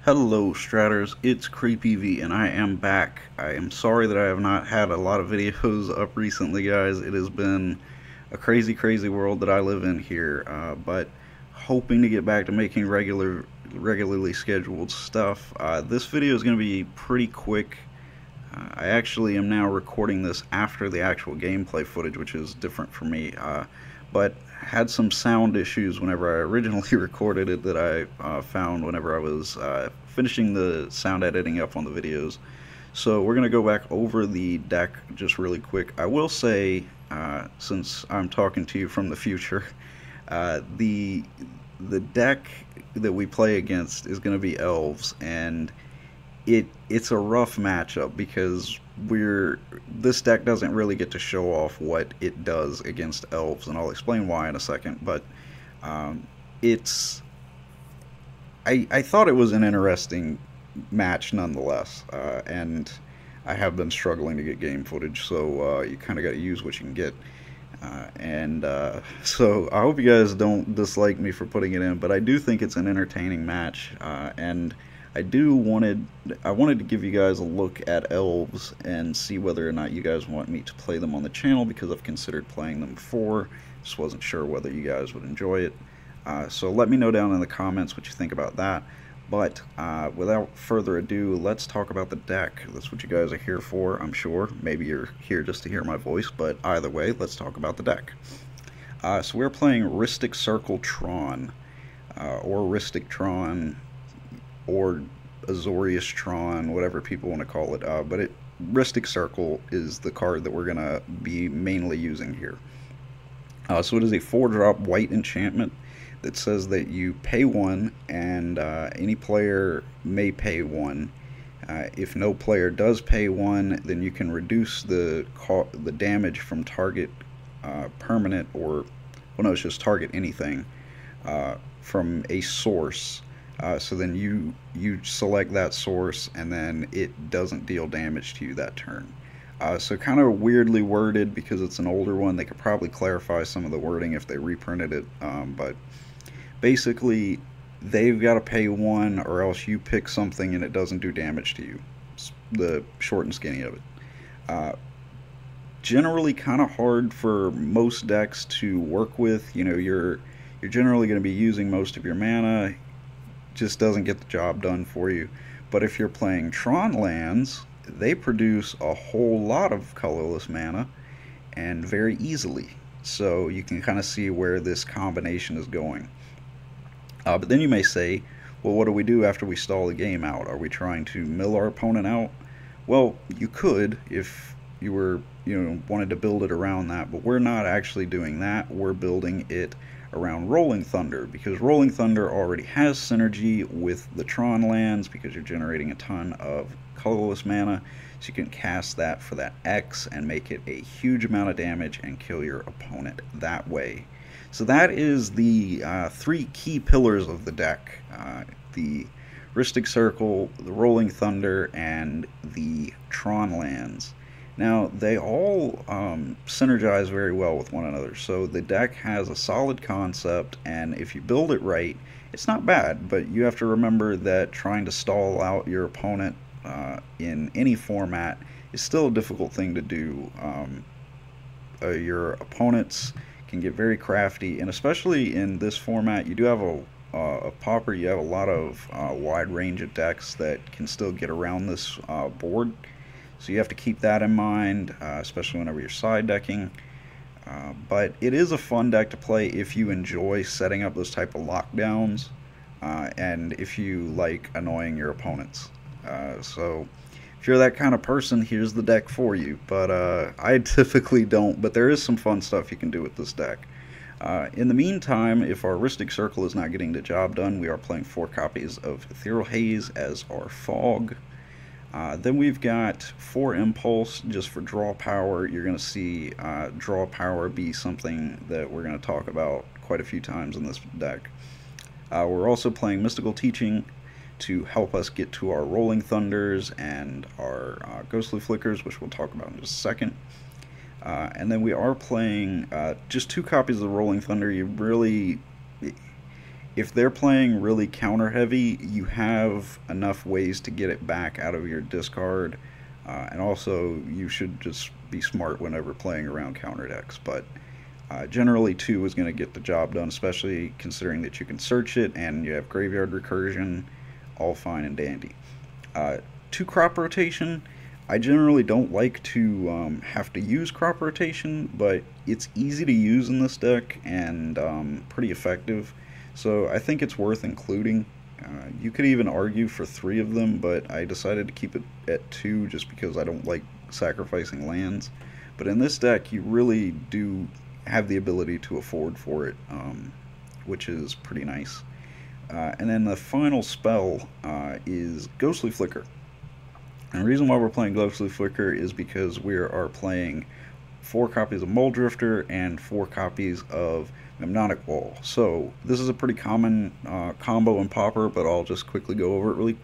Hello Stratters, it's CreepEvee and I am back. I am sorry that I have not had a lot of videos up recently, guys. It has been a crazy world that I live in here, but hoping to get back to making regularly scheduled stuff. This video is going to be pretty quick. I actually am now recording this after the actual gameplay footage, which is different for me, but had some sound issues whenever I originally recorded it that I found whenever I was finishing the sound editing up on the videos. So we're going to go back over the deck just really quick. I will say, since I'm talking to you from the future, the deck that we play against is going to be elves, and it's a rough matchup because this deck doesn't really get to show off what it does against elves, and I'll explain why in a second. But it's I thought it was an interesting match nonetheless, and I have been struggling to get game footage, so you kind of got to use what you can get. So I hope you guys don't dislike me for putting it in, but I do think it's an entertaining match, and I wanted to give you guys a look at elves and see whether or not you guys want me to play them on the channel, because I've considered playing them before. Just wasn't sure whether you guys would enjoy it. So let me know down in the comments what you think about that. But without further ado, let's talk about the deck. That's what you guys are here for, I'm sure. Maybe you're here just to hear my voice, but either way, let's talk about the deck. So we're playing Rhystic Tron, or Rhystic Tron, or Azorius Tron, whatever people want to call it. But Rhystic Circle is the card that we're going to be mainly using here. So it is a 4-drop white enchantment that says that you pay 1 and any player may pay 1. If no player does pay 1, then you can reduce the damage from target permanent, or, well, no, it's just target anything from a source. So then you select that source, and then it doesn't deal damage to you that turn. So kind of weirdly worded because it's an older one. They could probably clarify some of the wording if they reprinted it, but basically they've got to pay 1 or else you pick something and it doesn't do damage to you. It's the short and skinny of it. Generally kind of hard for most decks to work with. You know, you're generally going to be using most of your mana. Just doesn't get the job done for you. But if you're playing Tron lands, they produce a whole lot of colorless mana, and very easily. So you can kind of see where this combination is going. But then you may say, well, what do we do after we stall the game out? Are we trying to mill our opponent out? Well, you could if you were, wanted to build it around that, but we're not actually doing that. We're building it around Rolling Thunder, because Rolling Thunder already has synergy with the Tron lands because you're generating a ton of colorless mana, so you can cast that for that X and make it a huge amount of damage and kill your opponent that way. So that is the 3 key pillars of the deck: the Rhystic Circle, the Rolling Thunder, and the Tron lands. Now, they all synergize very well with one another, so the deck has a solid concept, and if you build it right, it's not bad. But you have to remember that trying to stall out your opponent in any format is still a difficult thing to do. Your opponents can get very crafty, and especially in this format, you do have a Pauper, you have a lot of wide range of decks that can still get around this board. So you have to keep that in mind, especially whenever you're side decking. But it is a fun deck to play if you enjoy setting up those type of lockdowns, and if you like annoying your opponents. So if you're that kind of person, here's the deck for you. But I typically don't, but there is some fun stuff you can do with this deck. In the meantime, if our Rhystic Circle is not getting the job done, we are playing 4 copies of Ethereal Haze as our fog. Then we've got 4 Impulse just for draw power. You're going to see draw power be something that we're going to talk about quite a few times in this deck. We're also playing Mystical Teaching to help us get to our Rolling Thunders and our Ghostly Flickers, which we'll talk about in just a second. And then we are playing just 2 copies of the Rolling Thunder. if they're playing really counter heavy, you have enough ways to get it back out of your discard. And also, you should just be smart whenever playing around counter decks. But generally, 2 is going to get the job done, especially considering that you can search it and you have graveyard recursion, all fine and dandy. 2 crop rotation. I generally don't like to have to use crop rotation, but it's easy to use in this deck and pretty effective. So I think it's worth including. You could even argue for 3 of them, but I decided to keep it at 2 just because I don't like sacrificing lands. But in this deck, you really do have the ability to afford for it, which is pretty nice. And then the final spell is Ghostly Flicker. And the reason why we're playing Ghostly Flicker is because we are playing 4 copies of Mulldrifter and 4 copies of Mnemonic Wall. So this is a pretty common combo in Pauper, but I'll just quickly go over it really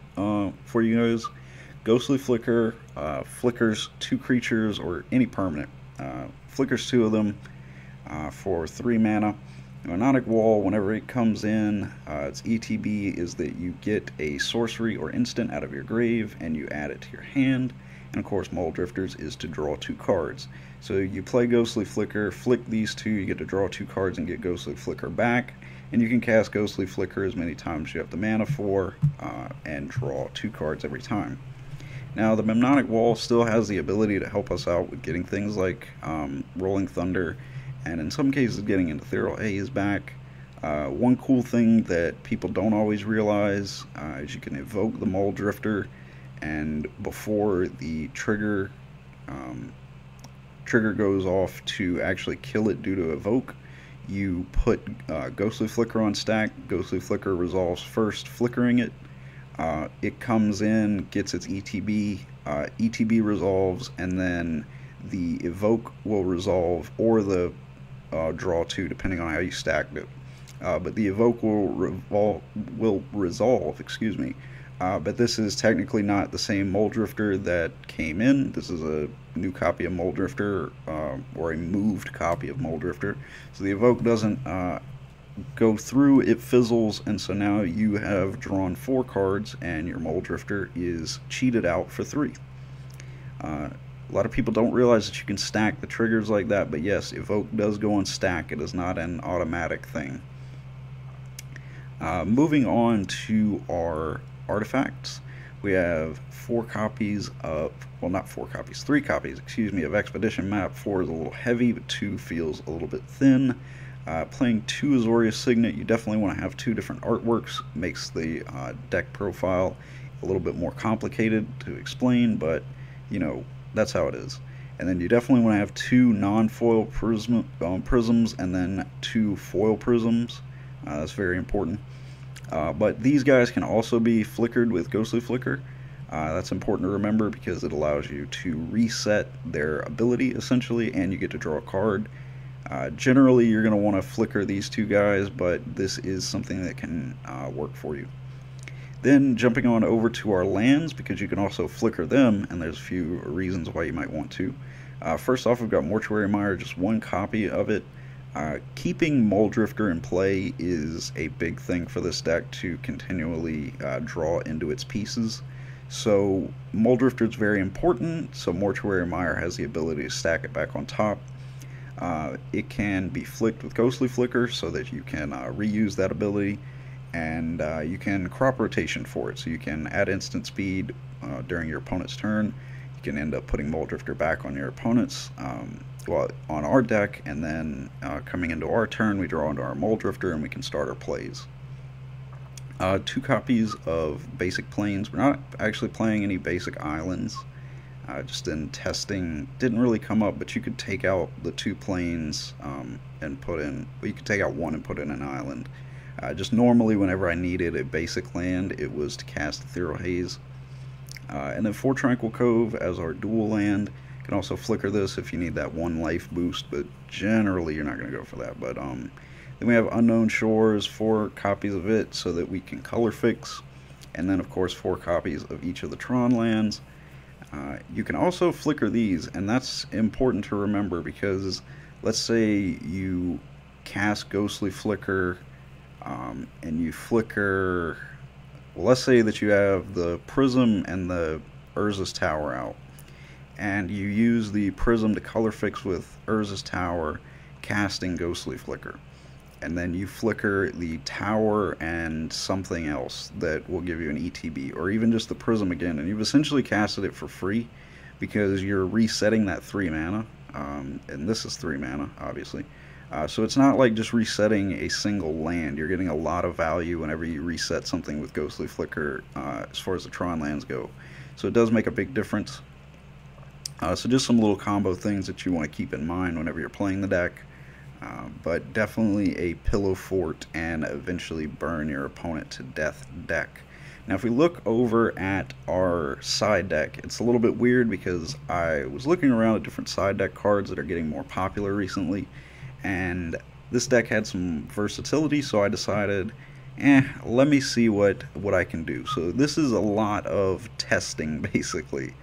for you guys. Ghostly Flicker flickers 2 creatures or any permanent. Flickers 2 of them for 3 mana. Mnemonic Wall, whenever it comes in, its ETB is that you get a sorcery or instant out of your grave and you add it to your hand. And of course, Mulldrifters is to draw 2 cards. So you play Ghostly Flicker, flick these 2, you get to draw 2 cards and get Ghostly Flicker back. And you can cast Ghostly Flicker as many times as you have the mana for, and draw 2 cards every time. Now, the Mnemonic Wall still has the ability to help us out with getting things like Rolling Thunder, and in some cases getting an Ethereal Haze back. One cool thing that people don't always realize is you can evoke the Mulldrifter, and before the trigger goes off to actually kill it due to evoke, you put Ghostly Flicker on stack. Ghostly Flicker resolves first, flickering it. It comes in, gets its ETB, ETB resolves, and then the evoke will resolve, or the draw 2, depending on how you stacked it. But the evoke will resolve, excuse me. But this is technically not the same Mulldrifter that came in. This is a new copy of Mulldrifter, or a moved copy of Mulldrifter. So the evoke doesn't go through, it fizzles, and so now you have drawn 4 cards and your Mulldrifter is cheated out for 3. A lot of people don't realize that you can stack the triggers like that, but yes, evoke does go on stack. It is not an automatic thing. Moving on to our artifacts, we have 4 copies of, well, not 4 copies, 3 copies, excuse me, of Expedition Map. 4 is a little heavy, but 2 feels a little bit thin. Playing 2 Azorius Signet, you definitely want to have 2 different artworks. Makes the deck profile a little bit more complicated to explain, but you know, that's how it is. And then you definitely want to have 2 non-foil prisms and then 2 foil prisms. That's very important. But these guys can also be flickered with Ghostly Flicker. That's important to remember because it allows you to reset their ability essentially, and you get to draw a card. Generally, you're going to want to flicker these 2 guys, but this is something that can work for you. Then jumping on over to our lands, because you can also flicker them, and there's a few reasons why you might want to. First off, we've got Mortuary Mire, just 1 copy of it. Keeping Mulldrifter in play is a big thing for this deck to continually draw into its pieces. So Mulldrifter is very important, so Mortuary Mire has the ability to stack it back on top. It can be flicked with Ghostly Flicker so that you can reuse that ability, and you can crop rotation for it, so you can add instant speed during your opponent's turn. You can end up putting Mulldrifter back on your opponent's, well, on our deck, and then coming into our turn, we draw into our Mulldrifter and we can start our plays. 2 copies of Basic Plains. We're not actually playing any basic islands. Just in testing, didn't really come up, but you could take out the 2 plains and put in, well, you could take out 1 and put in an island. Just normally whenever I needed a basic land, it was to cast Ethereal Haze. And then 4 Tranquil Cove as our dual land. You can also flicker this if you need that 1 life boost, but generally you're not going to go for that. But then we have Unknown Shores, 4 copies of it so that we can color fix. And then of course 4 copies of each of the Tron lands. You can also flicker these, and that's important to remember because let's say you cast Ghostly Flicker and you flicker. Well, let's say that you have the Prism and the Urza's Tower out, and you use the Prism to color fix with Urza's Tower, casting Ghostly Flicker. And then you flicker the tower and something else that will give you an ETB, or even just the Prism again, and you've essentially casted it for free because you're resetting that 3 mana, and this is 3 mana, obviously. So it's not like just resetting a single land. You're getting a lot of value whenever you reset something with Ghostly Flicker as far as the Tron lands go. So it does make a big difference. So just some little combo things that you want to keep in mind whenever you're playing the deck. But definitely a pillow fort and eventually burn your opponent to death deck. Now if we look over at our side deck, it's a little bit weird because I was looking around at different side deck cards that are getting more popular recently, and this deck had some versatility, so I decided, let me see what I can do. So this is a lot of testing basically.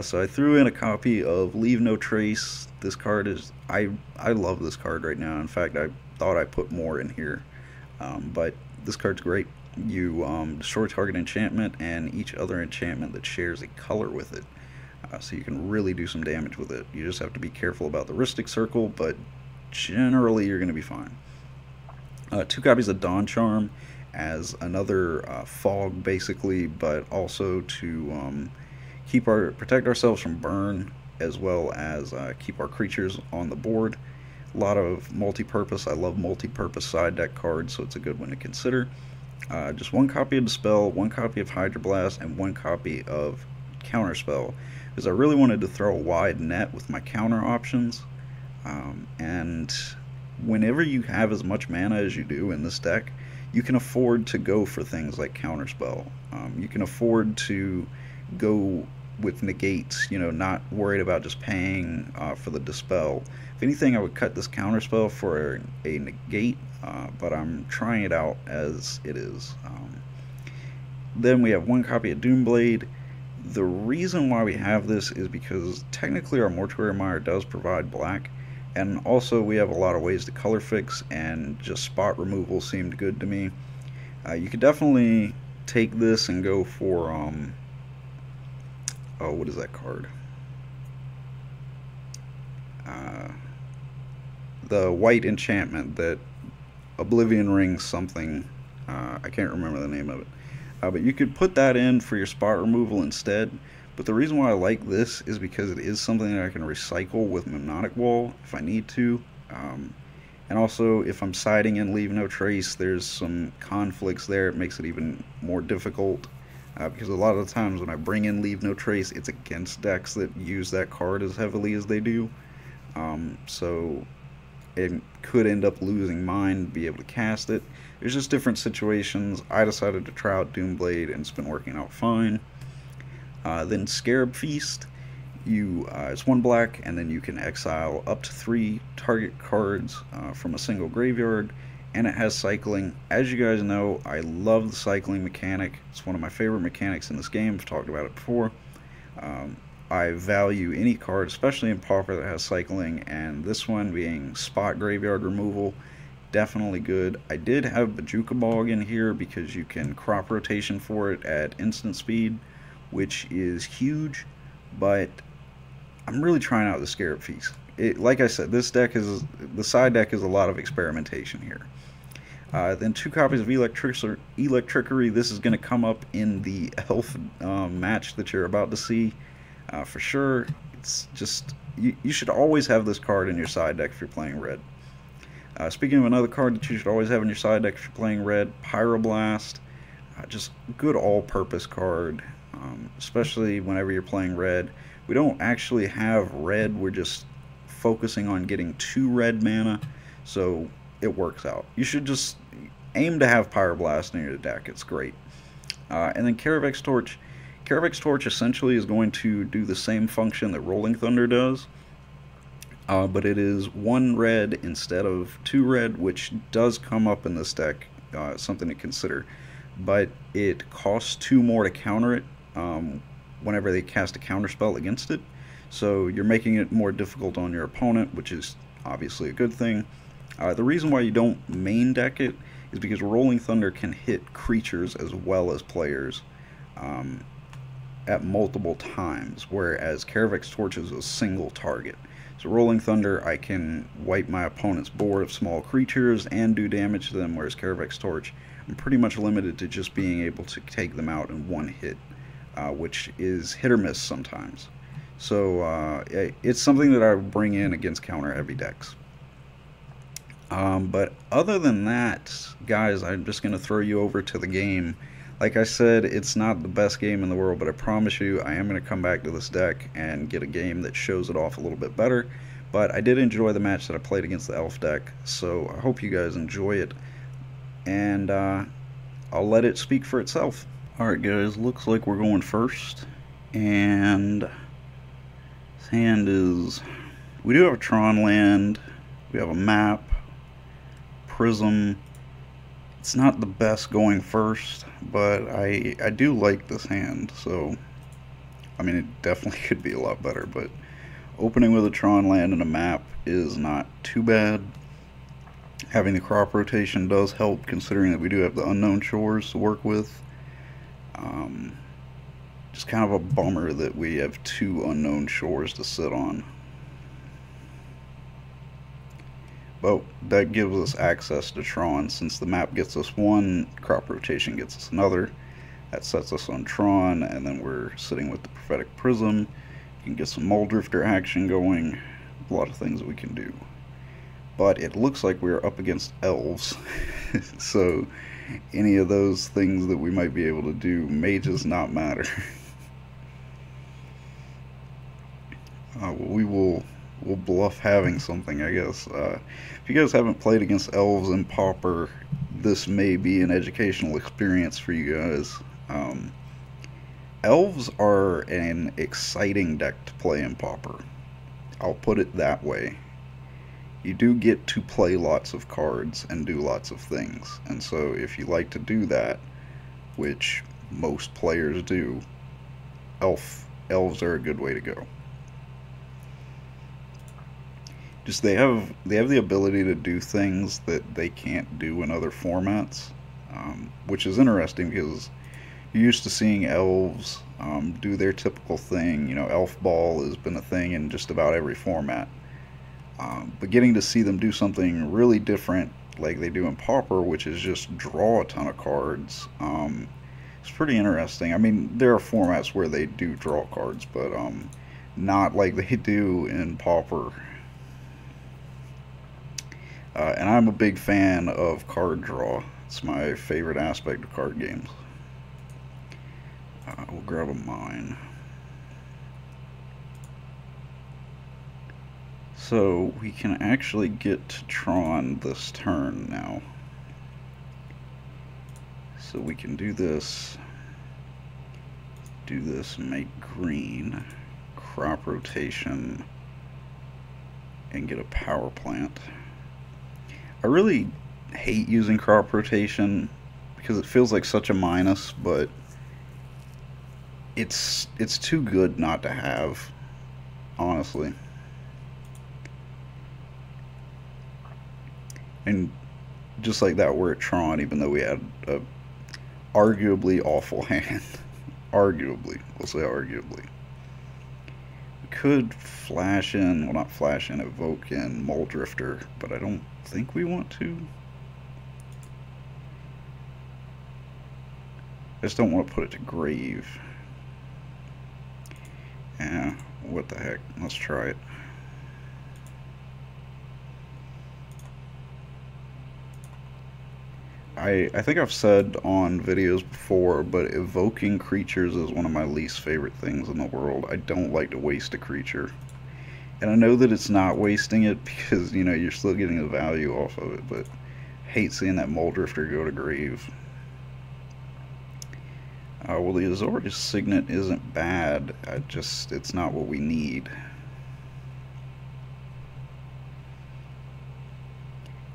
So I threw in a copy of Leave No Trace. This card is, I love this card right now. In fact, I thought I put more in here. But this card's great. You destroy target enchantment and each other enchantment that shares a color with it. So you can really do some damage with it. You just have to be careful about the Rhystic Circle, but generally you're going to be fine. 2 copies of Dawn Charm as another fog basically, but also to protect ourselves from burn, as well as keep our creatures on the board. A lot of multi-purpose. I love multi-purpose side deck cards, so it's a good one to consider. Just 1 copy of Dispel, 1 copy of Hydroblast, and 1 copy of Counterspell, because I really wanted to throw a wide net with my counter options. And whenever you have as much mana as you do in this deck, you can afford to go for things like Counterspell. You can afford to go with negates, you know, not worried about just paying for the Dispel. If anything, I would cut this Counterspell for a negate, but I'm trying it out as it is. Then we have 1 copy of Doomblade. The reason why we have this is because technically our Mortuary Mire does provide black, and also we have a lot of ways to color fix, and just spot removal seemed good to me. You could definitely take this and go for oh, what is that card? The white enchantment that Oblivion Ring something, I can't remember the name of it, but you could put that in for your spot removal instead. But the reason why I like this is because it is something that I can recycle with Mnemonic Wall if I need to. And also, if I'm siding in Leave No Trace, there's some conflicts there. It makes it even more difficult. Because a lot of the times when I bring in Leave No Trace, it's against decks that use that card as heavily as they do. So it could end up losing mine, be able to cast it. There's just different situations. I decided to try out Doomblade, and it's been working out fine. Then Scarab Feast, it's 1 black, and then you can exile up to 3 target cards from a single graveyard, and it has cycling. As you guys know, I love the cycling mechanic. It's one of my favorite mechanics in this game. I've talked about it before. I value any card, especially in Pauper, that has cycling, and this one being spot graveyard removal, definitely good. I did have Bajuka Bog in here because you can crop rotation for it at instant speed, which is huge, but I'm really trying out the Scarab Feast. Like I said, the side deck is a lot of experimentation here. Then 2 copies of Electrickery. This is going to come up in the Elf match that you're about to see for sure. It's just, you should always have this card in your side deck if you're playing red. Speaking of another card that you should always have in your side deck if you're playing red, Pyroblast. Just good all-purpose card, especially whenever you're playing red. We don't actually have red, we're just focusing on getting 2 red mana, so it works out. You should just aim to have Pyroblast in your deck, it's great. And then Caravec's Torch. Caravec's Torch essentially is going to do the same function that Rolling Thunder does, but it is 1 red instead of 2 red, which does come up in this deck, something to consider. But it costs 2 more to counter it whenever they cast a counterspell against it. So you're making it more difficult on your opponent, which is obviously a good thing. The reason why you don't main deck it is because Rolling Thunder can hit creatures as well as players at multiple times, whereas Karavek's Torch is a single target. So Rolling Thunder, I can wipe my opponent's board of small creatures and do damage to them, whereas Karavek's Torch, I'm pretty much limited to just being able to take them out in one hit, which is hit or miss sometimes. So it's something that I bring in against counter-heavy decks. But other than that, guys, I'm just going to throw you over to the game. Like I said, it's not the best game in the world, but I promise you I am going to come back to this deck and get a game that shows it off a little bit better. But I did enjoy the match that I played against the Elf deck, so I hope you guys enjoy it. And I'll let it speak for itself. Alright guys, looks like we're going first. And this hand is... we do have a Tron land, we have a map, Prism. It's not the best going first, but I do like this hand, so I mean it definitely could be a lot better, but opening with a Tron land and a map is not too bad. Having the crop rotation does help, considering that we do have the Unknown Shores to work with. Just kind of a bummer that we have 2 Unknown Shores to sit on. But that gives us access to Tron. Since the map gets us 1, crop rotation gets us another. That sets us on Tron, and then we're sitting with the Prophetic Prism. You can get some Muldrifter action going. A lot of things that we can do. But it looks like we're up against Elves. So any of those things that we might be able to do may just not matter. We'll bluff having something, I guess. If you guys haven't played against Elves in Pauper, this may be an educational experience for you guys. Elves are an exciting deck to play in Pauper. I'll put it that way. You do get to play lots of cards and do lots of things, and so if you like to do that, which most players do, Elves are a good way to go. Just they have the ability to do things that they can't do in other formats, which is interesting because you're used to seeing Elves do their typical thing. You know, Elf Ball has been a thing in just about every format. But getting to see them do something really different like they do in Pauper, which is just draw a ton of cards, it's pretty interesting. I mean, there are formats where they do draw cards, but not like they do in Pauper. And I'm a big fan of card draw. It's my favorite aspect of card games. We'll grab a mine. So we can actually get to Tron this turn now. So we can do this, make green, crop rotation, and get a power plant. I really hate using crop rotation because it feels like such a minus, but it's too good not to have, honestly. And just like that, we're at Tron, even though we had a arguably awful hand. Arguably, we'll say arguably. We could flash in, well, not flash in, evoke in Muldrifter, but I don't think we want to. I just don't want to put it to grave. Yeah, what the heck, let's try it. I think I've said on videos before, but evoking creatures is one of my least favorite things in the world. I don't like to waste a creature. And I know that it's not wasting it because, you know, you're still getting the value off of it, but I hate seeing that Muldrifter go to grave. Well, the Azorius Signet isn't bad, it's not what we need.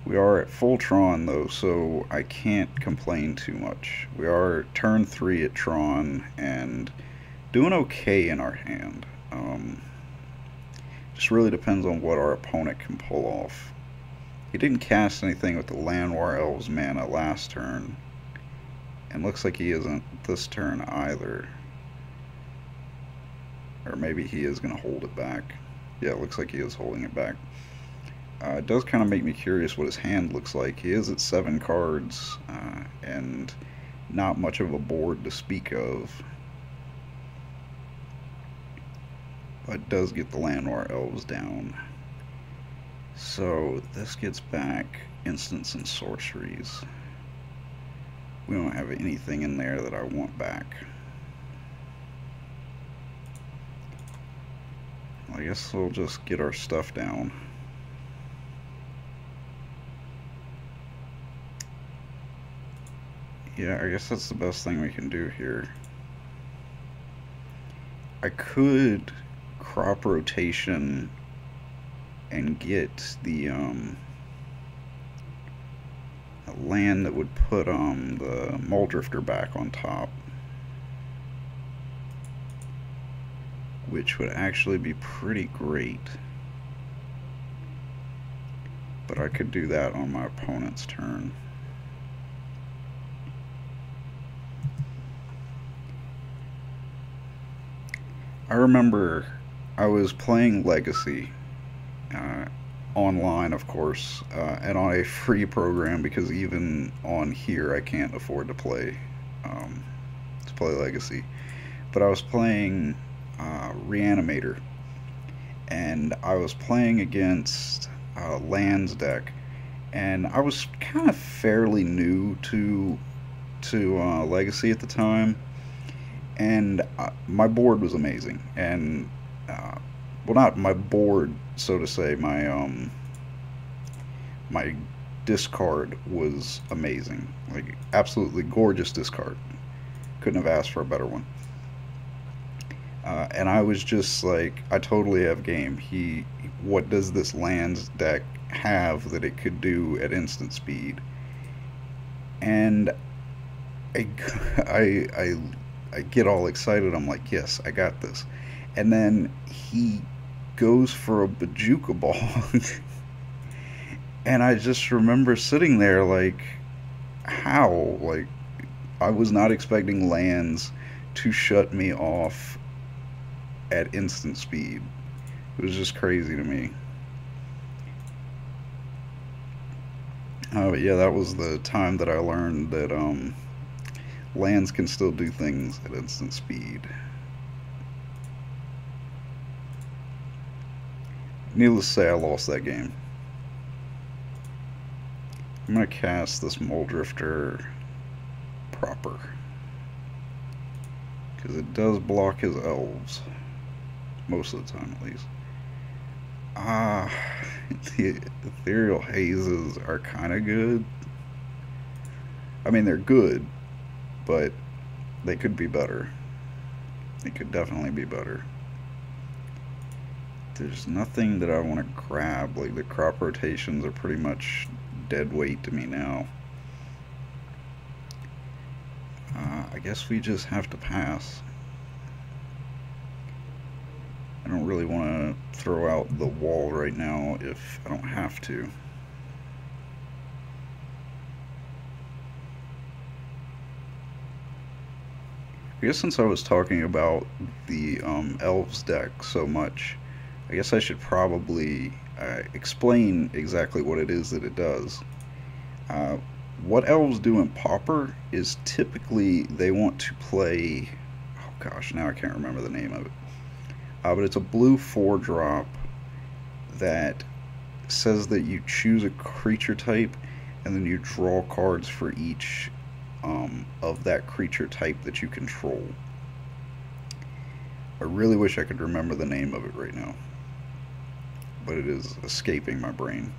We are at full Tron though, so I can't complain too much. We are turn 3 at Tron and doing okay in our hand. Just really depends on what our opponent can pull off. He didn't cast anything with the Llanowar Elves mana last turn. And looks like he isn't this turn either. Or maybe he is going to hold it back. Yeah, it looks like he is holding it back. It does kind of make me curious what his hand looks like. He is at 7 cards, and not much of a board to speak of. But does get the Llanowar Elves down. So this gets back instants and sorceries. We don't have anything in there that I want back. I guess we'll just get our stuff down. Yeah, I guess that's the best thing we can do here. I could crop rotation and get the land that would put the Muldrifter back on top, which would actually be pretty great. But I could do that on my opponent's turn. I remember I was playing Legacy online, of course, and on a free program, because even on here I can't afford to play Legacy. But I was playing Reanimator, and I was playing against Land's deck, and I was kind of fairly new to Legacy at the time, and my board was amazing. And well, not my board, so to say, my my discard was amazing, like absolutely gorgeous discard. Couldn't have asked for a better one. And I was just like, I totally have game. What does this Lands deck have that it could do at instant speed? And I get all excited. I'm like, yes, I got this. And then he goes for a Bajuka Ball. And I just remember sitting there like, how? Like, I was not expecting lands to shut me off at instant speed. It was just crazy to me. But yeah, that was the time that I learned that lands can still do things at instant speed. Needless to say, I lost that game. I'm going to cast this Muldrifter proper, because it does block his elves. Most of the time, at least. The Ethereal Hazes are kind of good. I mean, they're good, but they could be better. They could definitely be better. There's nothing that I want to grab. Like, the crop rotations are pretty much dead weight to me now. I guess we just have to pass. I don't really want to throw out the wall right now if I don't have to. I guess since I was talking about the Elves deck so much, I guess I should probably explain exactly what it is that it does. What Elves do in Pauper is typically they want to play... Oh gosh, now I can't remember the name of it. But it's a blue 4-drop that says that you choose a creature type and then you draw cards for each of that creature type that you control. I really wish I could remember the name of it right now, but it is escaping my brain.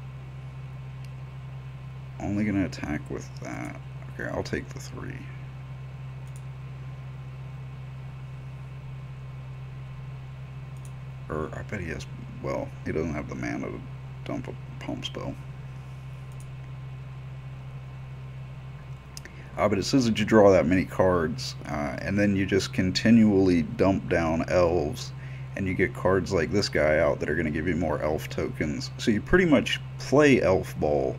Only gonna attack with that. Okay, I'll take the 3. Or I bet he has, well, he doesn't have the mana to dump a pump spell. But it says that you draw that many cards, and then you just continually dump down elves, and you get cards like this guy out that are going to give you more elf tokens. So you pretty much play Elf Ball,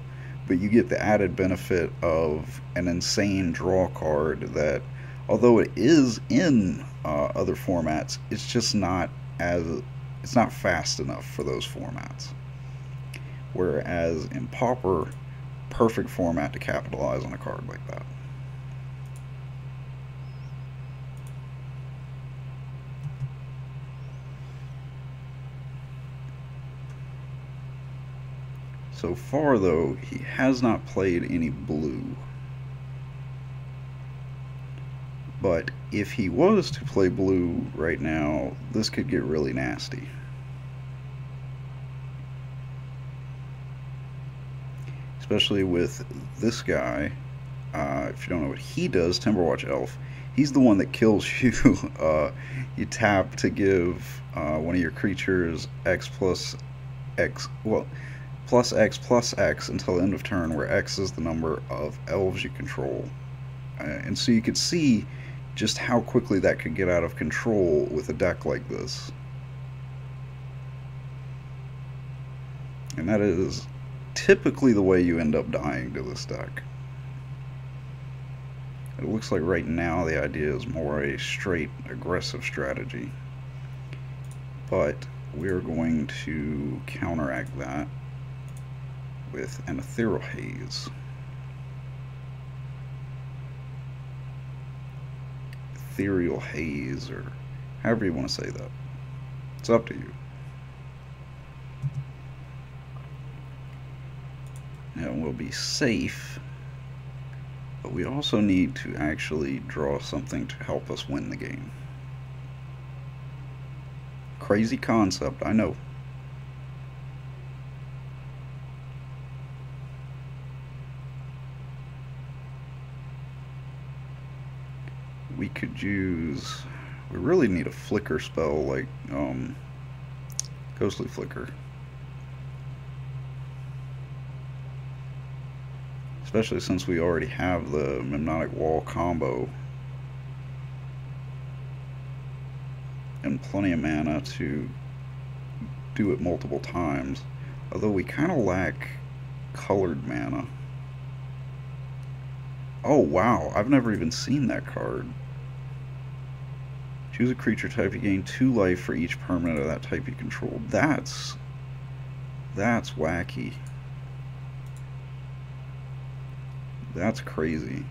but you get the added benefit of an insane draw card that, although it is in other formats, it's just not it's not fast enough for those formats. Whereas in Pauper, perfect format to capitalize on a card like that. So far, though, he has not played any blue. But if he was to play blue right now, this could get really nasty. Especially with this guy. If you don't know what he does, Timberwatch Elf, he's the one that kills you. You tap to give one of your creatures X plus X, well, plus X until the end of turn, where X is the number of elves you control. And so you could see just how quickly that could get out of control with a deck like this. And that is typically the way you end up dying to this deck. It looks like right now the idea is more a straight aggressive strategy. But we're going to counteract that with an Ethereal Haze. Ethereal Haze, or however you want to say that. It's up to you. Now we'll be safe, but we also need to actually draw something to help us win the game. Crazy concept, I know. We could use, we really need a flicker spell like Ghostly Flicker. Especially since we already have the Hypnotic Wall combo and plenty of mana to do it multiple times. Although we kind of lack colored mana. Oh wow, I've never even seen that card. Choose a creature type, you gain 2 life for each permanent of that type you control. That's wacky. That's crazy.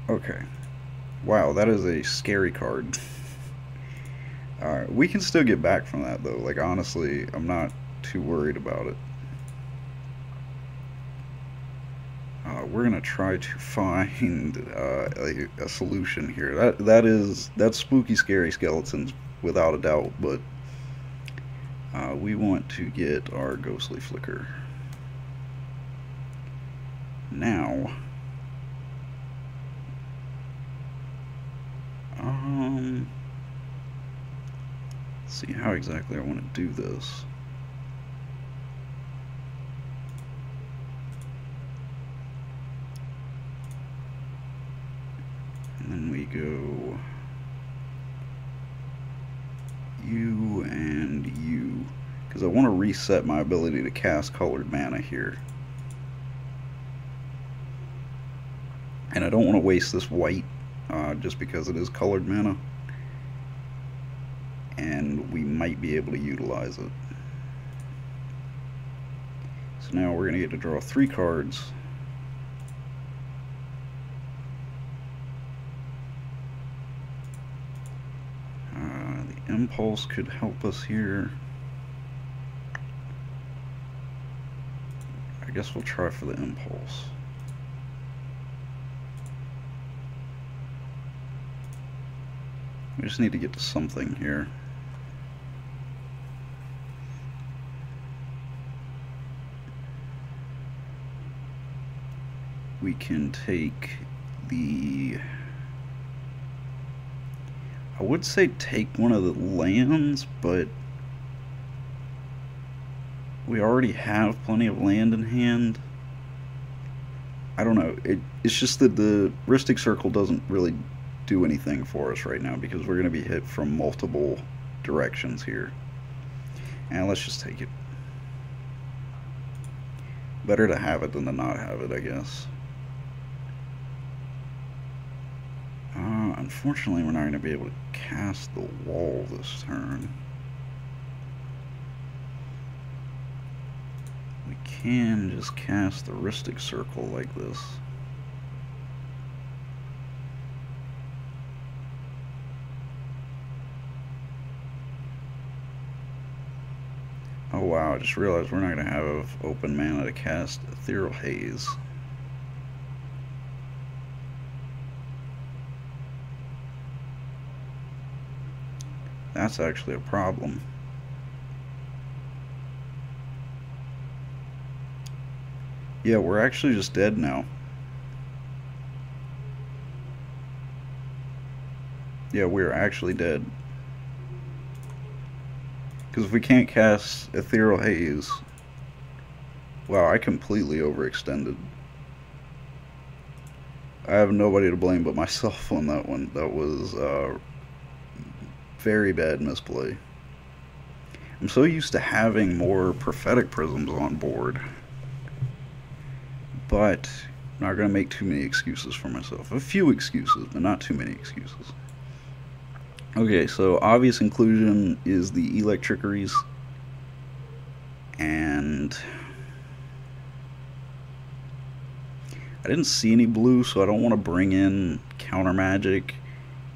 Okay. Wow, that is a scary card. Alright, we can still get back from that though. Like, honestly, I'm not too worried about it. We're gonna try to find a solution here. That's spooky, scary skeletons without a doubt. But we want to get our Ghostly Flicker now. Let's see how exactly I want to do this. And then we go you and you, because I want to reset my ability to cast colored mana here. And I don't want to waste this white just because it is colored mana. And we might be able to utilize it. So now we're going to get to draw 3 cards. The Impulse could help us here. I guess we'll try for the Impulse. We just need to get to something here. We can take the, I would say take one of the lands, but we already have plenty of land in hand. I don't know. It's just that the Rhystic Circle doesn't really do anything for us right now because we're going to be hit from multiple directions here. And let's just take it. Better to have it than to not have it, I guess. Unfortunately, we're not going to be able to cast the wall this turn. We can just cast the Rhystic Circle like this. Oh wow, I just realized we're not going to have open mana to cast Ethereal Haze. That's actually a problem. Yeah, we're actually just dead now. Yeah, we're actually dead. Because if we can't cast Ethereal Haze... Wow, I completely overextended. I have nobody to blame but myself on that one. That was very bad misplay. I'm so used to having more Prophetic Prisms on board. But I'm not going to make too many excuses for myself. A few excuses, but not too many excuses. Okay, so obvious inclusion is the Electricaries. And I didn't see any blue, so I don't want to bring in Counter Magic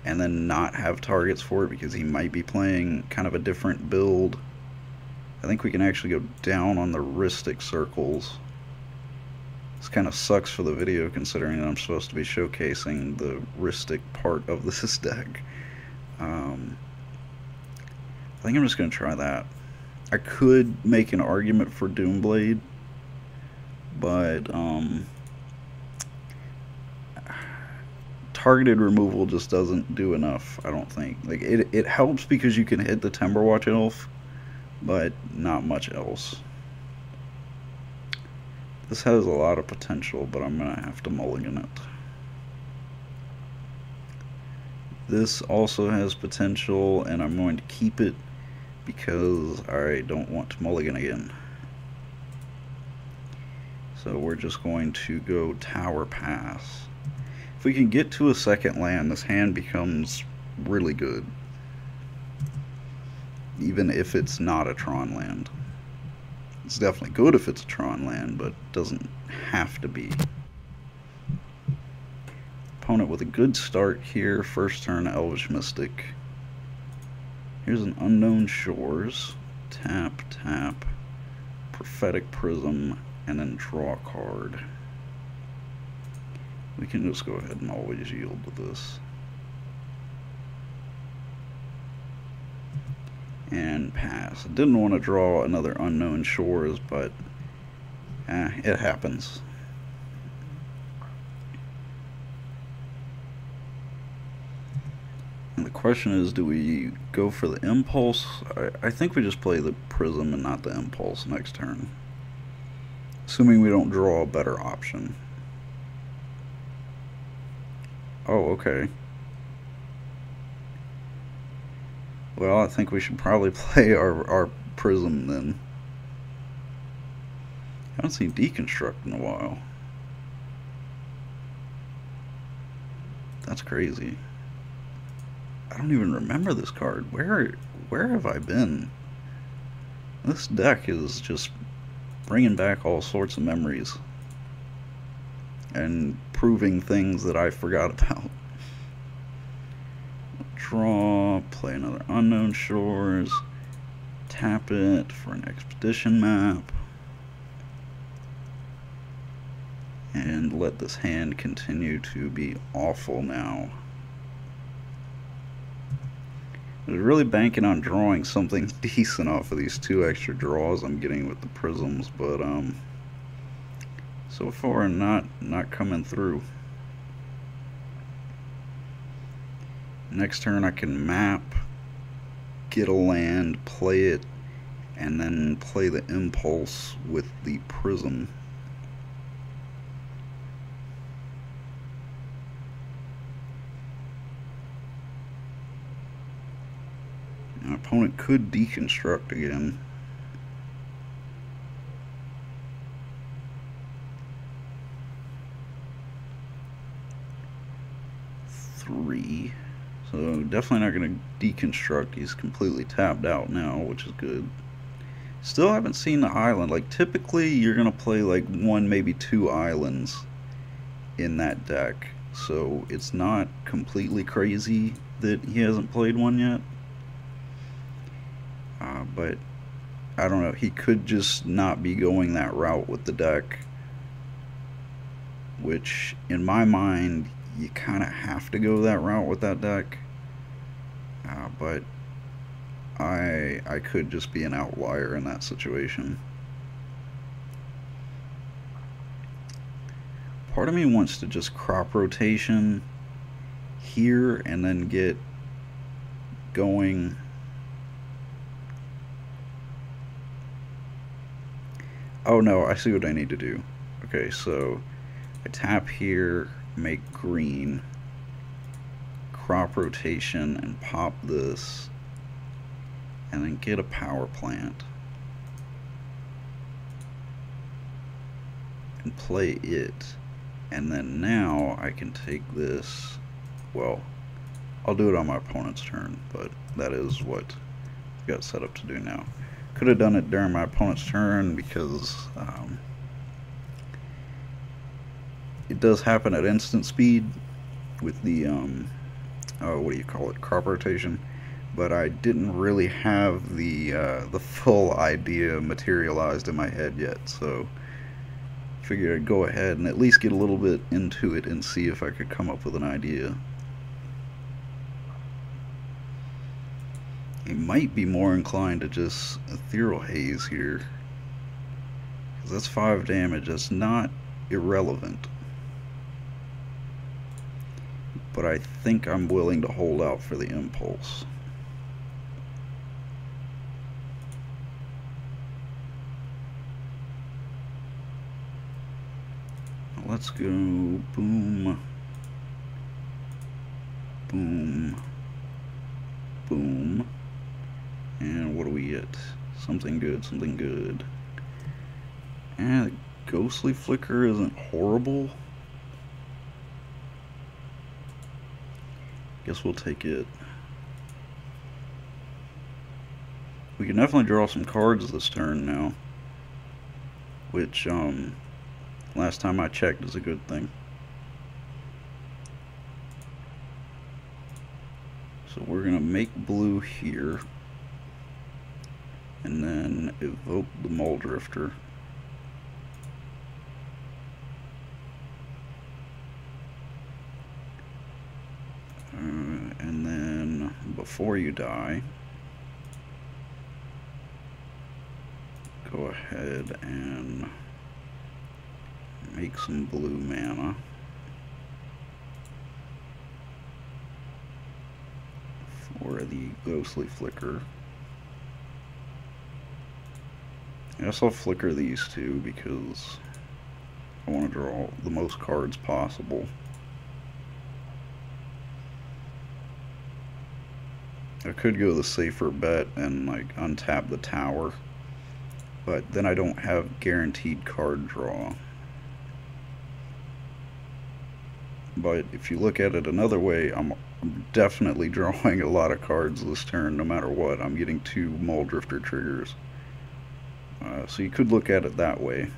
and then not have targets for it because he might be playing kind of a different build. I think we can actually go down on the Rhystic Circles. This kind of sucks for the video considering that I'm supposed to be showcasing the Rhystic part of this deck. I think I'm just going to try that. I could make an argument for Doomblade, but targeted removal just doesn't do enough, I don't think. Like it helps because you can hit the Timberwatch Elf, but not much else. This has a lot of potential, but I'm going to have to mulligan it. This also has potential, and I'm going to keep it because I don't want to mulligan again. So we're just going to go Tower Pass. If we can get to a second land, this hand becomes really good. Even if it's not a Tron land. It's definitely good if it's a Tron land, but it doesn't have to be. Opponent with a good start here. First turn, Elvish Mystic. Here's an Unknown Shores. Tap, tap. Prophetic Prism, and then draw a card. We can just go ahead and always yield to this. And pass. I didn't want to draw another Unknown Shores, but it happens. And the question is, do we go for the Impulse? I think we just play the Prism and not the Impulse next turn. Assuming we don't draw a better option. Oh, okay. Well, I think we should probably play our Prism then. I haven't seen Deconstruct in a while. That's crazy. I don't even remember this card. Where have I been? This deck is just bringing back all sorts of memories. And proving things that I forgot about. Draw, play another Unknown Shores, tap it for an Expedition map, and let this hand continue to be awful now. I was really banking on drawing something decent off of these 2 extra draws I'm getting with the Prisms, but so far not coming through. Next turn I can map, get a land, play it, and then play the Impulse with the Prism. My opponent could deconstruct again. Three. So definitely not going to deconstruct. He's completely tapped out now, which is good. Still haven't seen the island. Like, typically you're going to play like one, maybe two islands in that deck. So it's not completely crazy that he hasn't played one yet. But I don't know. He could just not be going that route with the deck. Which, in my mind, you kind of have to go that route with that deck. But I could just be an outlier in that situation. Part of me wants to just crop rotation here and then get going. Oh no, I see what I need to do. Okay, so I tap here, make green, crop rotation, and pop this, and then get a power plant and play it. And then now I can take this, well, I'll do it on my opponent's turn, but that is what I've got set up to do now. Could have done it during my opponent's turn because it does happen at instant speed with the what do you call it, crop rotation, but I didn't really have the full idea materialized in my head yet, so I figured I'd go ahead and at least get a little bit into it and see if I could come up with an idea. I might be more inclined to just Ethereal Haze here, because that's 5 damage. That's not irrelevant, but I think I'm willing to hold out for the impulse. Let's go boom, boom, boom. And what do we get? Something good, something good. And Ghostly Flicker isn't horrible. Guess we'll take it. We can definitely draw some cards this turn now, which last time I checked is a good thing. So we're gonna make blue here, and then evoke the Muldrifter. And then before you die, go ahead and make some blue mana for the Ghostly Flicker. I guess I'll flicker these two because I want to draw the most cards possible. I could go the safer bet and like untap the tower, but then I don't have guaranteed card draw. But if you look at it another way, I'm definitely drawing a lot of cards this turn no matter what. I'm getting 2 Muldrifter triggers. So you could look at it that way.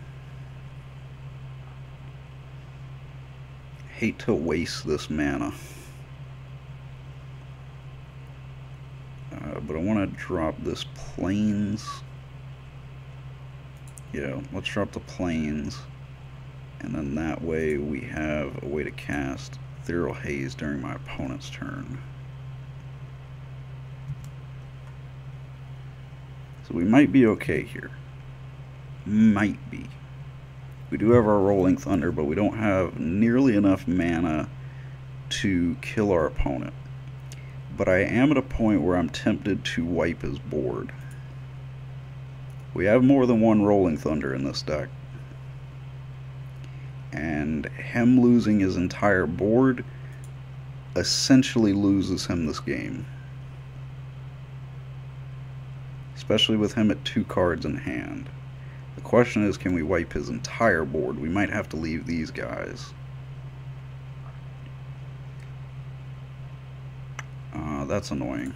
Hate to waste this mana. But I want to drop this Plains. Yeah, let's drop the Plains. And then that way we have a way to cast Ethereal Haze during my opponent's turn. So we might be okay here. Might be. We do have our Rolling Thunder, but we don't have nearly enough mana to kill our opponent. But I am at a point where I'm tempted to wipe his board. We have more than one Rolling Thunder in this deck, and him losing his entire board essentially loses him this game. especially with him at 2 cards in hand. The question is, can we wipe his entire board? We might have to leave these guys. That's annoying.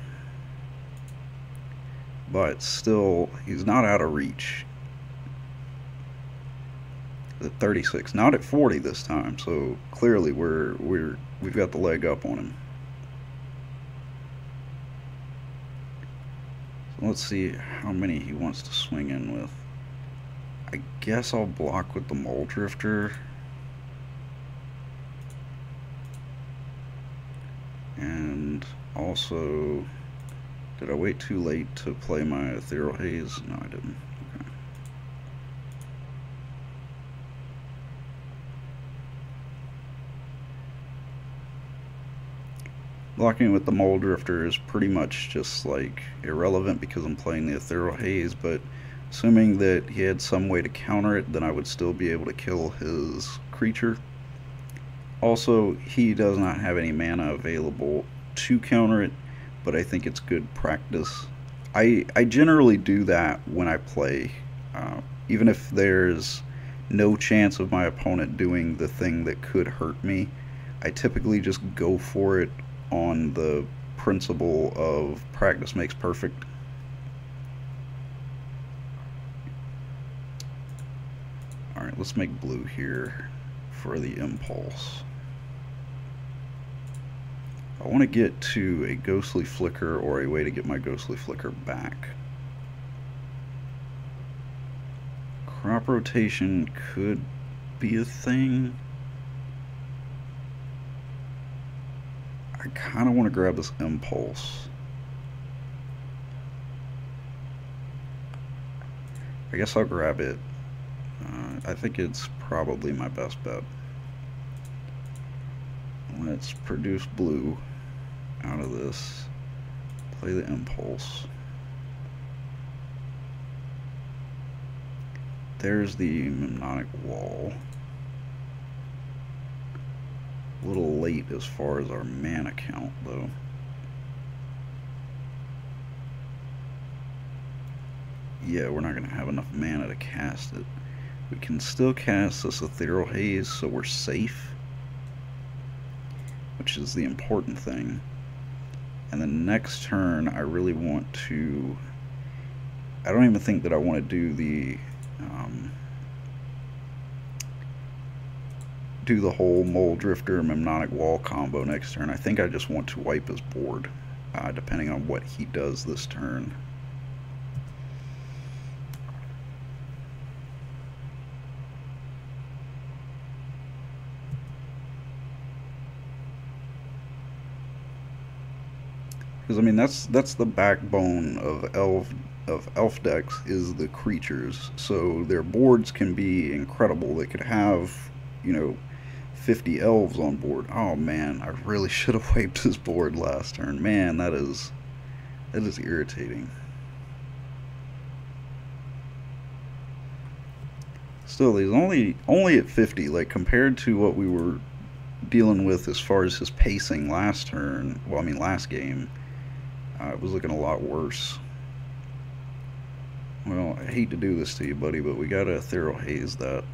But still, he's not out of reach. At 36, not at 40 this time, so clearly we've got the leg up on him. So let's see how many he wants to swing in with. I guess I'll block with the Mole Drifter. And also, did I wait too late to play my Ethereal Haze? No, I didn't. Okay. Blocking with the Mole Drifter is pretty much just like irrelevant because I'm playing the Ethereal Haze, but assuming that he had some way to counter it, then I would still be able to kill his creature. Also, he does not have any mana available to counter it, but I think it's good practice. I generally do that when I play, even if there's no chance of my opponent doing the thing that could hurt me. I typically just go for it on the principle of practice makes perfect. Alright, let's make blue here for the impulse. I want to get to a Ghostly Flicker or a way to get my Ghostly Flicker back. Crop rotation could be a thing. I kind of want to grab this impulse. I guess I'll grab it. I think it's probably my best bet. Let's produce blue out of this. Play the impulse. There's the Mnemonic Wall. A little late as far as our mana count, though. Yeah, we're not going to have enough mana to cast it. We can still cast this Ethereal Haze, so we're safe, which is the important thing. And the next turn, I really want to... I don't even think that I want to do the whole Mole Drifter Mnemonic Wall combo next turn. I think I just want to wipe his board, depending on what he does this turn. Because I mean that's the backbone of elf decks, is the creatures. So their boards can be incredible. They could have, you know, 50 elves on board. Oh man, I really should have wiped his board last turn. Man, that is irritating. Still, he's only at 50. Like compared to what we were dealing with as far as his pacing last turn. Well, I mean last game. It was looking a lot worse. Well, I hate to do this to you, buddy, but we gotta Ethereal Haze that.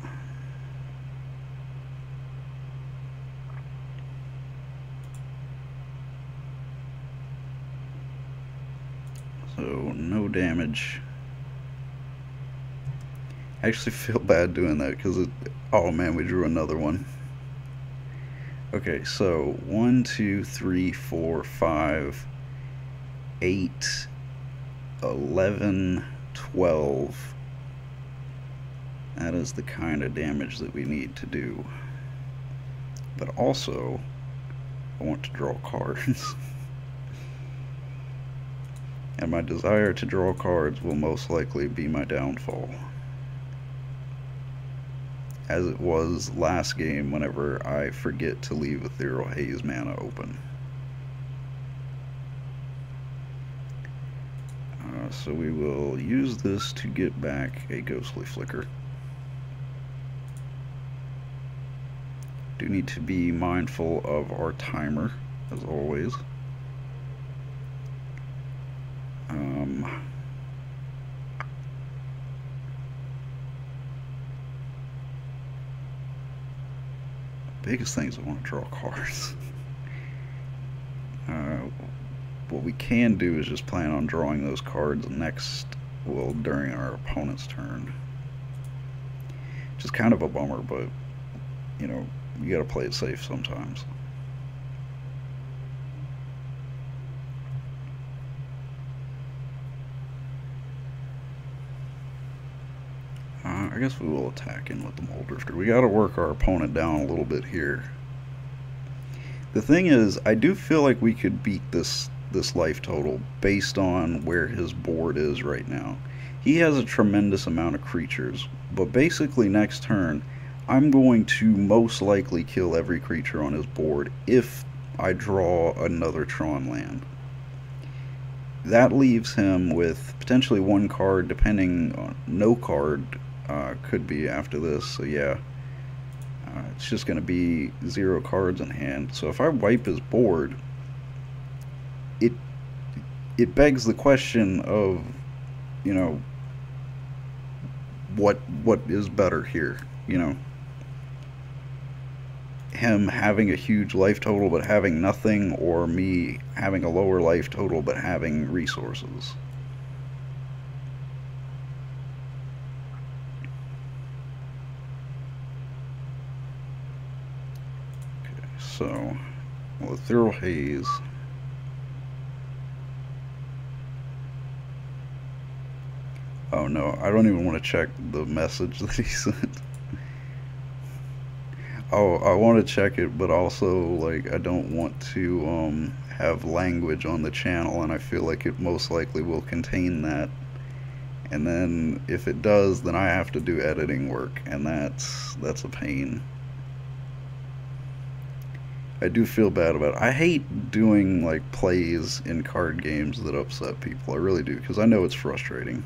So, no damage. I actually feel bad doing that because it... Oh man, we drew another one. Okay, so 1, 2, 3, 4, 5... 8, 11, 12. That is the kind of damage that we need to do. But also, I want to draw cards. And my desire to draw cards will most likely be my downfall. As it was last game whenever I forget to leave Ethereal Haze mana open. So we will use this to get back a Ghostly Flicker. Do need to be mindful of our timer, as always. biggest thing is I want to draw cards. What we can do is just plan on drawing those cards next, well, during our opponent's turn. Which is kind of a bummer, but, you know, you gotta play it safe sometimes. I guess we will attack in with the Muldrifter. We gotta work our opponent down a little bit here. The thing is, I do feel like we could beat this life total based on where his board is right now. He has a tremendous amount of creatures, but basically next turn, I'm going to most likely kill every creature on his board if I draw another Tron land. That leaves him with potentially one card, depending on no card could be after this, so yeah. It's just going to be 0 cards in hand. So if I wipe his board, it begs the question of, you know, what is better here, you know? Him having a huge life total but having nothing, or me having a lower life total but having resources. So, well, Ethereal Haze. Oh no, I don't even want to check the message that he sent. Oh, I want to check it, but also, like, I don't want to have language on the channel, and I feel like it most likely will contain that. And then, if it does, then I have to do editing work, and that's a pain. I do feel bad about it. I hate doing like plays in card games that upset people. I really do, because I know it's frustrating.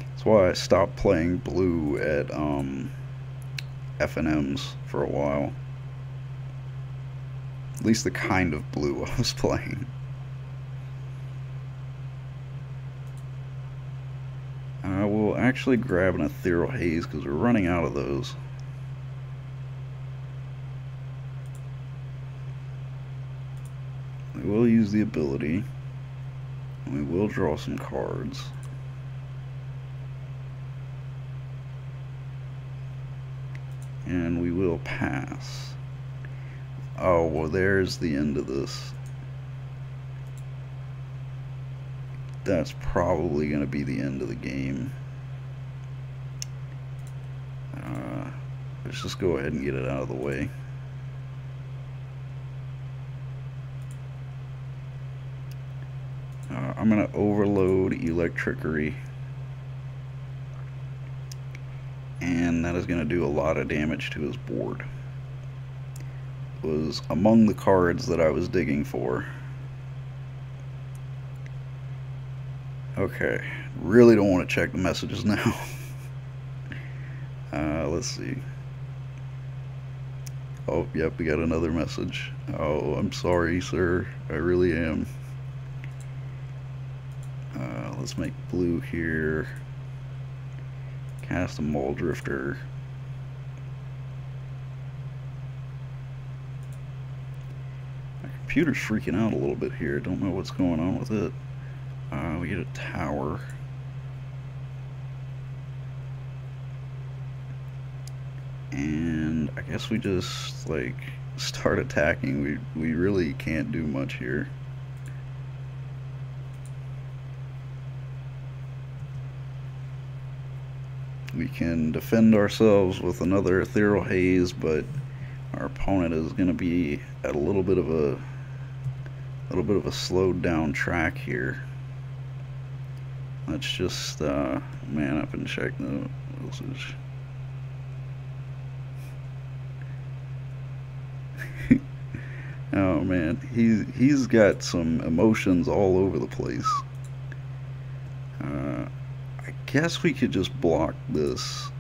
That's why I stopped playing blue at FNMs for a while. At least the kind of blue I was playing. I will actually grab an Ethereal Haze because we're running out of those. We will use the ability. And we will draw some cards. And we will pass. Oh, well, there's the end of this. That's probably going to be the end of the game. Let's just go ahead and get it out of the way. I'm going to overload Electrickery. And that is going to do a lot of damage to his board. It was among the cards that I was digging for. Okay, really don't want to check the messages now. Let's see. Oh, yep, we got another message. Oh, I'm sorry, sir. I really am. Let's make blue here. Cast a Muldrifter. My computer's freaking out a little bit here. Don't know what's going on with it. We get a tower. And I guess we just, like, start attacking. We really can't do much here. We can defend ourselves with another Ethereal Haze, but our opponent is going to be at a little bit of a slowed down track here. Let's just man up and check the message. Oh man, he's got some emotions all over the place. I guess we could just block this.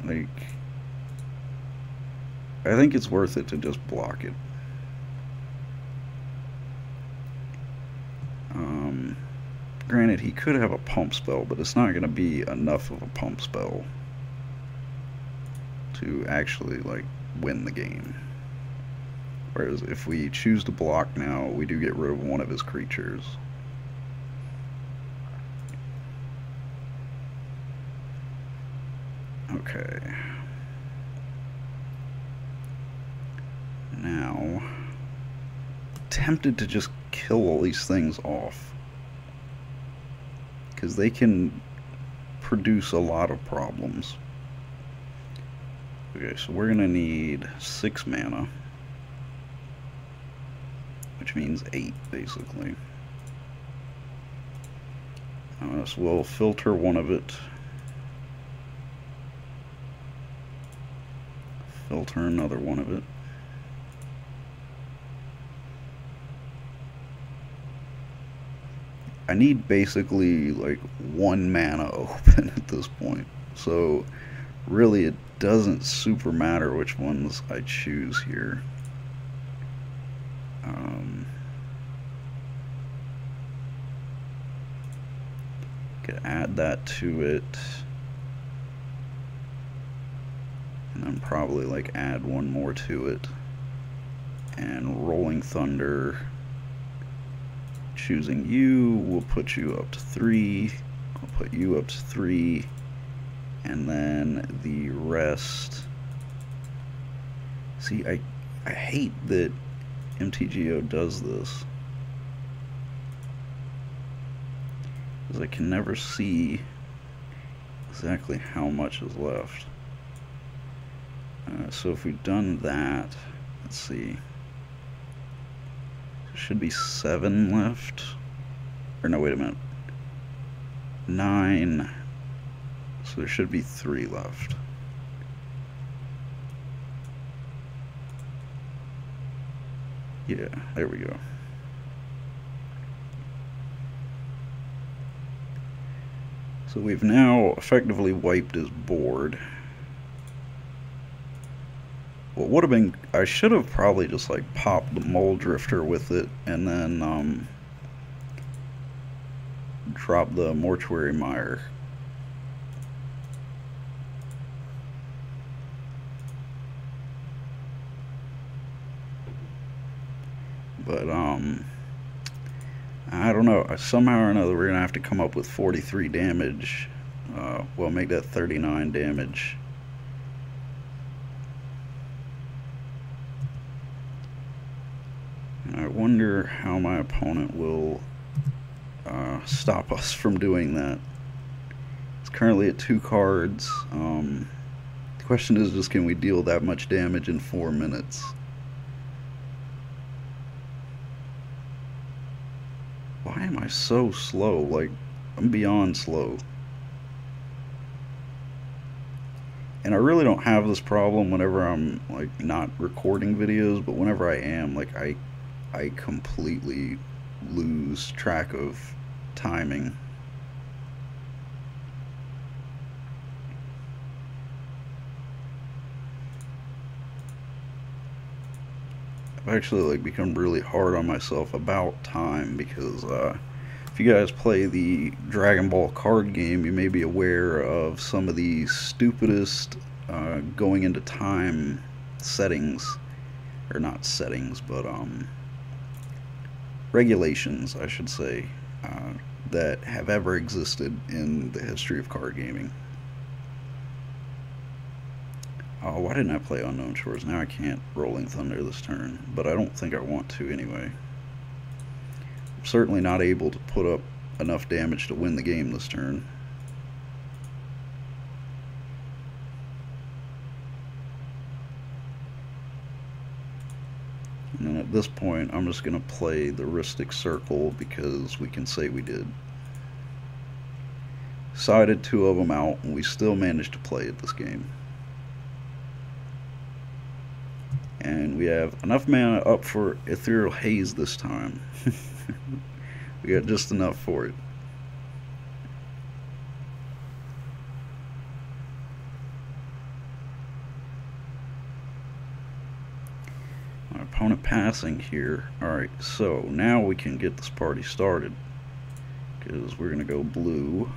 Like, I think it's worth it to just block it. Granted, he could have a pump spell, but it's not going to be enough of a pump spell to actually, like, win the game. Whereas if we choose to block now, we do get rid of one of his creatures. Okay. Now, tempted to just kill all these things off, because they can produce a lot of problems. Okay, so we're gonna need 6 mana, which means 8 basically. So we'll filter one of it, filter another one of it. I need basically like 1 mana open at this point, so really it doesn't super matter which ones I choose here. Could add that to it, and then probably like add one more to it, and Rolling Thunder, choosing you will put you up to 3. I'll put you up to 3, and then the rest. See, I hate that MTGO does this, because I can never see exactly how much is left. So if we've done that, let's see. There should be 7 left. Or no, wait a minute. 9. So there should be 3 left. Yeah, there we go. So we've now effectively wiped his board. What would have been, I should have probably just like popped the Mole Drifter with it, and then drop the Mortuary Mire. But I don't know, somehow or another we're gonna have to come up with 43 damage. Well, make that 39 damage. I wonder how my opponent will stop us from doing that. It's currently at 2 cards. The question is just, can we deal that much damage in 4 minutes? Why am I so slow? Like, I'm beyond slow. And I really don't have this problem whenever I'm like not recording videos, but whenever I am, like I completely lose track of timing. I've actually like become really hard on myself about time, because if you guys play the Dragon Ball card game, you may be aware of some of the stupidest going into time settings, or not settings, but regulations, I should say, that have ever existed in the history of card gaming. Oh, why didn't I play Unknown Shores? Now I can't Rolling Thunder this turn, but I don't think I want to anyway. I'm certainly not able to put up enough damage to win the game this turn. And then at this point, I'm just going to play the Rhystic Circle, because we can say we did. Sided 2 of them out, and we still managed to play it this game. And we have enough mana up for Ethereal Haze this time. We got just enough for it. My opponent passing here. Alright, so now we can get this party started. because we're going to go blue,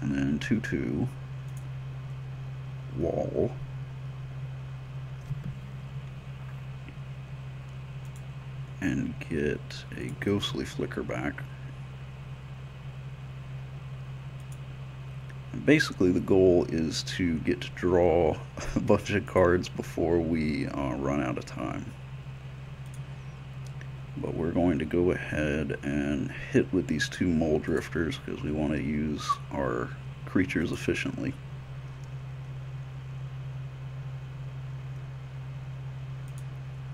and then 2/2, wall, and get a ghostly flicker back. And basically the goal is to get to draw a bunch of cards before we run out of time. But we're going to go ahead and hit with these 2 mole drifters because we want to use our creatures efficiently.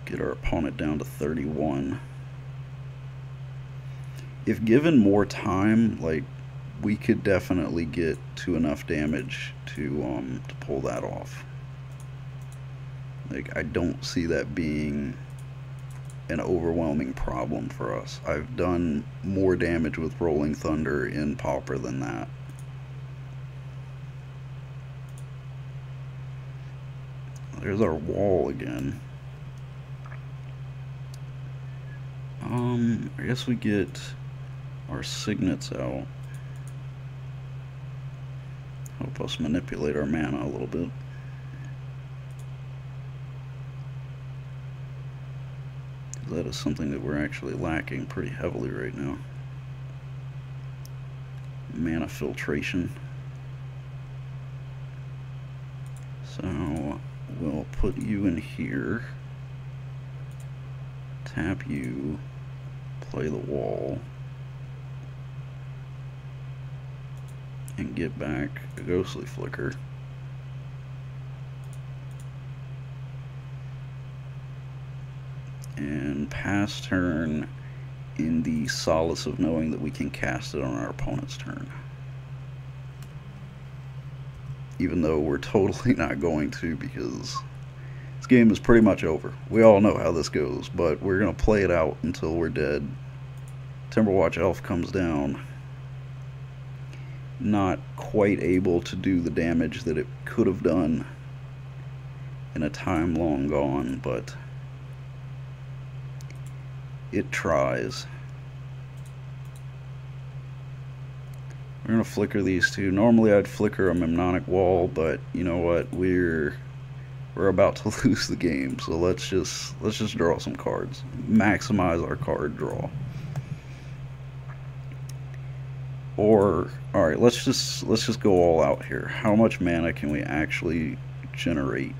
Get our opponent down to 31. If given more time, like, we could definitely get to enough damage to pull that off. Like, I don't see that being an overwhelming problem for us. I've done more damage with Rolling Thunder in Pauper than that. There's our wall again. I guess we get our signets out. Help us manipulate our mana a little bit. That is something that we're actually lacking pretty heavily right now. Mana filtration. So we'll put you in here, tap you, play the wall, and get back a ghostly flicker. And pass turn in the solace of knowing that we can cast it on our opponent's turn. Even though we're totally not going to, because this game is pretty much over. We all know how this goes, but we're going to play it out until we're dead. Timberwatch Elf comes down. Not quite able to do the damage that it could have done in a time long gone, but it tries. We're gonna flicker these 2. Normally I'd flicker a Mnemonic Wall, but you know what? We're about to lose the game, so let's just draw some cards. Maximize our card draw. Or alright, let's just go all out here. How much mana can we actually generate?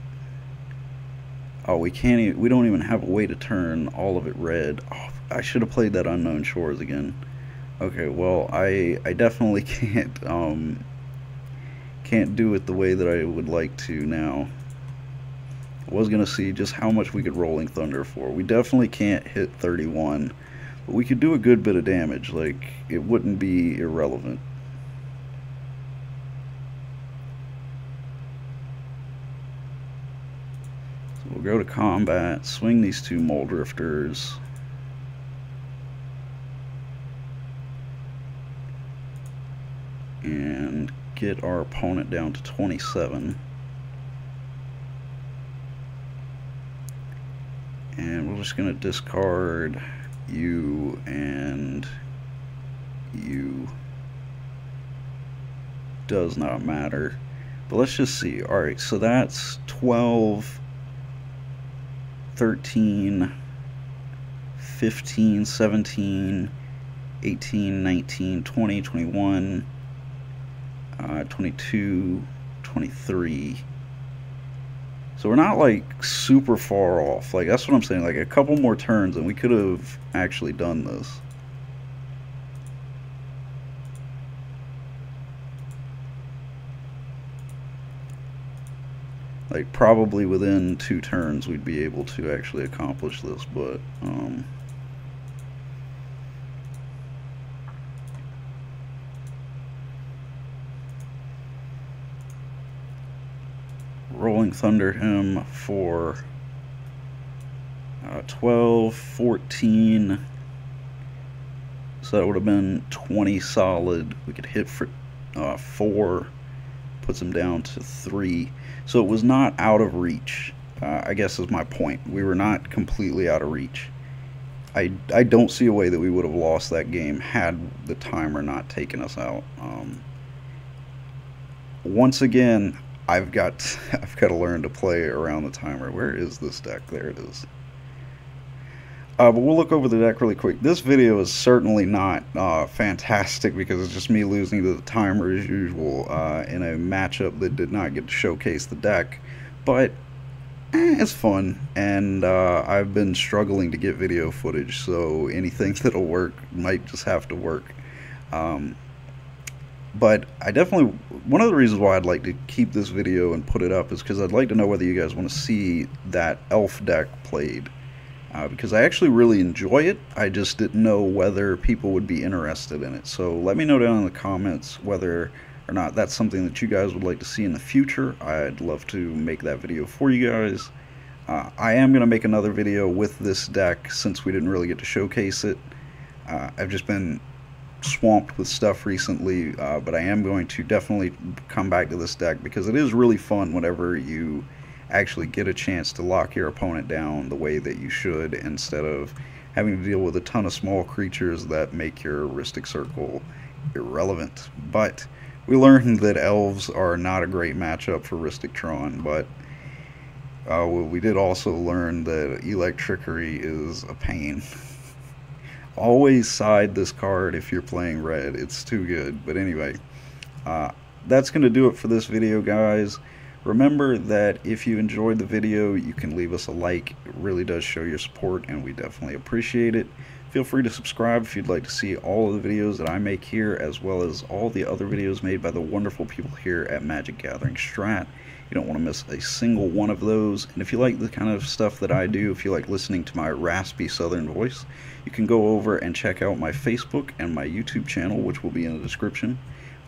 Oh, we don't even have a way to turn all of it red. Oh, I should have played that Unknown Shores again. Okay, well, I definitely can't do it the way that I would like to now. I was gonna see just how much we could Rolling Thunder for. We definitely can't hit 31, but we could do a good bit of damage. Like, it wouldn't be irrelevant. We'll go to combat, swing these 2 mole drifters, and get our opponent down to 27. And we're just going to discard you and you. Does not matter. But let's just see. Alright, so that's 12, 13, 15, 17, 18, 19, 20, 21, 22, 23. So we're not like super far off. Like, that's what I'm saying. Like, a couple more turns and we could have actually done this. Like, probably within 2 turns we'd be able to actually accomplish this, but Rolling Thunder him for 12, 14, so that would have been 20 solid. We could hit for 4, puts him down to 3. So it was not out of reach, I guess is my point. We were not completely out of reach. I don't see a way that we would have lost that game had the timer not taken us out. Once again, I've got I've got to learn to play around the timer. Where is this deck? There it is. But we'll look over the deck really quick. This video is certainly not fantastic because it's just me losing to the timer as usual in a matchup that did not get to showcase the deck. But it's fun, and I've been struggling to get video footage, so anything that'll work might just have to work. But I definitely, one of the reasons why I'd like to keep this video and put it up is because I'd like to know whether you guys want to see that elf deck played. Because I actually really enjoy it, I just didn't know whether people would be interested in it. So let me know down in the comments whether or not that's something that you guys would like to see in the future. I'd love to make that video for you guys. I am going to make another video with this deck since we didn't really get to showcase it. I've just been swamped with stuff recently, but I am going to definitely come back to this deck because it is really fun whenever you actually get a chance to lock your opponent down the way that you should, instead of having to deal with a ton of small creatures that make your Rhystic Circle irrelevant. But we learned that elves are not a great matchup for Rhystic Tron, but we did also learn that Electrickery is a pain. Always side this card if you're playing red, it's too good. But anyway, that's going to do it for this video, guys. Remember that if you enjoyed the video, you can leave us a like. It really does show your support, and we definitely appreciate it. Feel free to subscribe if you'd like to see all of the videos that I make here, as well as all the other videos made by the wonderful people here at Magic Gathering Strat. You don't want to miss a single one of those. And if you like the kind of stuff that I do, if you like listening to my raspy southern voice, you can go over and check out my Facebook and my YouTube channel, which will be in the description.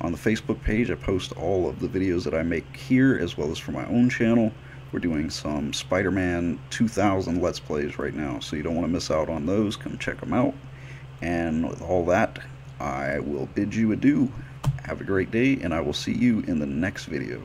On the Facebook page, I post all of the videos that I make here, as well as for my own channel. We're doing some Spider-Man 2000 Let's Plays right now, so you don't want to miss out on those. Come check them out. And with all that, I will bid you adieu. Have a great day, and I will see you in the next video.